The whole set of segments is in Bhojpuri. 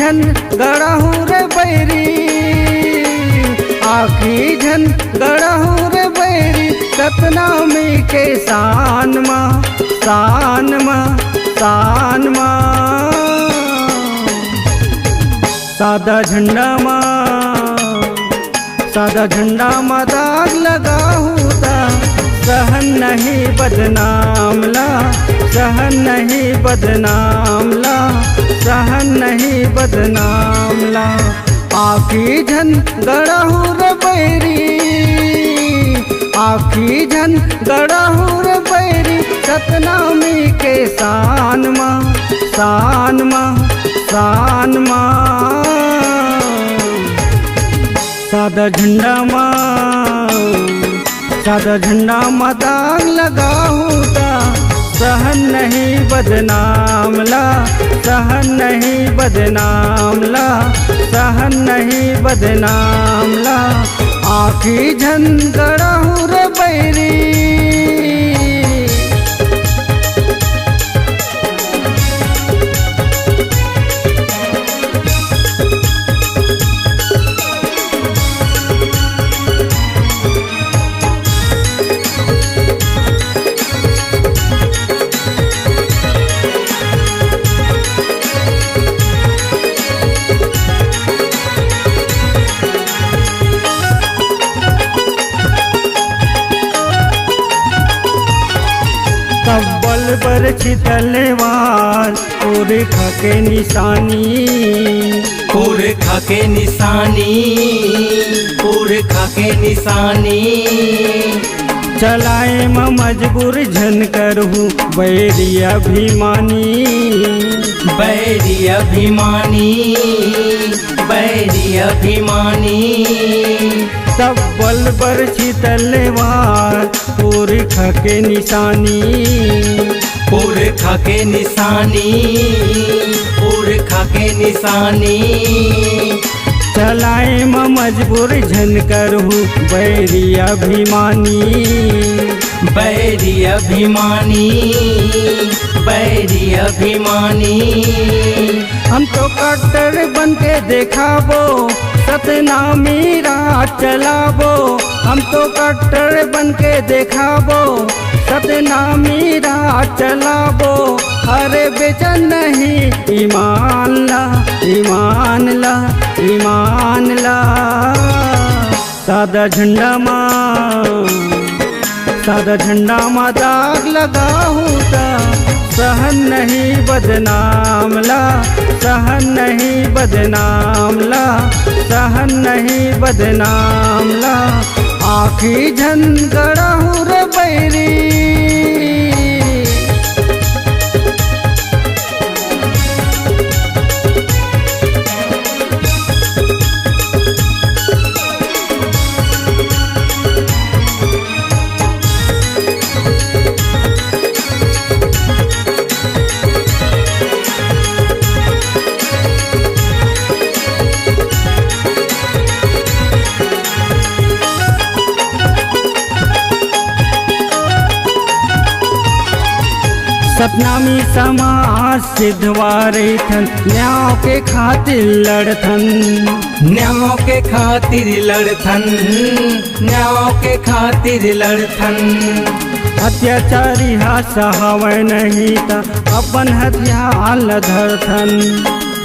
झन गड़हू रे बैरी, आखी झन गड़हू रे बैरी, सतनामी के शान माँ शान माँ शान माँ। सादा झंडा माँ सादा झंडा माँ दाग लगाहू ता, सहन नहीं बदनाम ला, सहन नहीं बदनाम ला, सहन नहीं बदनाम ला। आखी झन गड़हू रे बैरी, आखी झन गड़हू रे बैरी, सतनामी के शान माँ शान माँ शान माँ। सादा झंडा माँ सादा झंडा माँ दाग लगाहू ता, सहन नहीं बदनाम ला, सहन नहीं बदनाम ला, सहन नहीं बदनाम ला। आखी झन गड़हू रे बैरी। तब्बल बरछी तलवार पुरखा के निशानी, पुरखा के निशानी, पुरखा के निशानी। चलाए मैं मजबूर झन करहूँ बैरी अभिमानी, बैरी अभिमानी, बैरी अभिमानी। तब्बल बरछी तलवार पुरखा के निशानी, पुरखा के निशानी, पुरखा के निशानी। चलाए मैं मजबूर झन करहूँ बैरी अभिमानी, बैरी अभिमानी, बैरी अभिमानी। हम तो कट्टर बन के देखाबो, सतनामी रात चलाबो। हम तो कट्टर बन के देखाबो, सतनामी रात चलाबो। अरे बेचन नहीं ईमान ला, ईमान ला, ईमान ला। सादा झंडा माँ सादा झंडा माँ दाग लगाहू ता, सहन नहीं बदनाम ला, सहन नहीं बदनाम ला, सहन नहीं बदनाम ला। आखी झन गड़हू रे बैरी। सतनामी समाज सिद्धवारे थन, न्याय के खातिर लड़थन, न्याय के खातिर लड़थन, न्याय के खातिर लड़थन। अत्याचारी हा सहावै नहीं ता, अपन हथियार धरथन,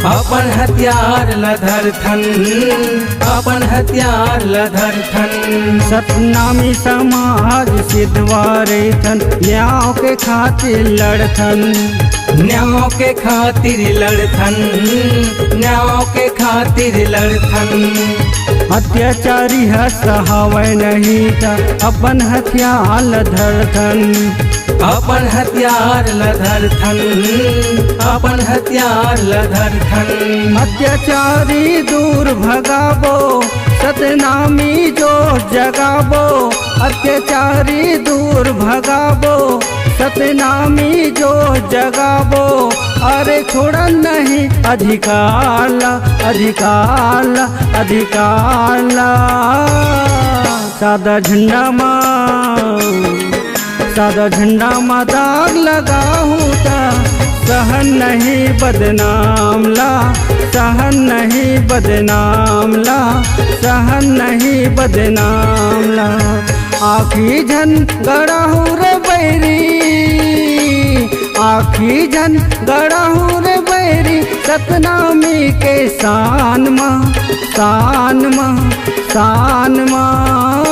अपन हथियार लधरथन, अपन हथियार लधरथन। सतनामी समाज सिद्धवारे थन, न्याय के खातिर लड़थन, न्याय के खातिर लड़थन, न्याय के खातिर लड़थन। अत्याचारी है सहावै नहीं ता, अपन हथियार धरथन, अपन हथियार लधरथन, अपन हथियार लधरथन। अत्याचारी दूर भगाबो, सतनामी जो जगाबो। अत्याचारी दूर भगाबो, सतनामी जो जगाबो। अरे छोड़ा नहीं अधिकार ला, अधिकार ला, अधिकार ला। सादा झंडा माँ सादा झंडा माँ दाग लगाहू ता, सहन नहीं बदनाम ला, सहन नहीं बदनाम ला, सहन नहीं बदनाम ला। आखी झन गड़ाहू रे बैरी, आखी झन गड़ाहू रे बैरी, सतनामी के शान माँ, शान माँ, शान माँ।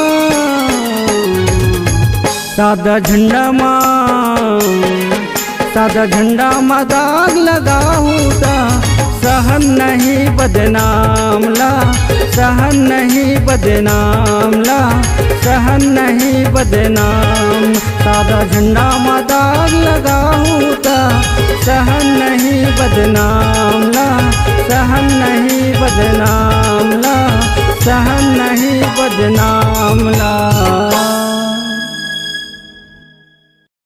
सादा झंडा माँ, सादा झंडा माँ दाग लगाऊँ ता, सहन नहीं बदनाम ला, सहन नहीं बदनाम ला, सहन नहीं बदनाम। सादा झंडा माँ दाग लगाऊँ ता, सहन नहीं बदनाम ला, सहन नहीं बदनाम ला, सहन नहीं बदनाम ला।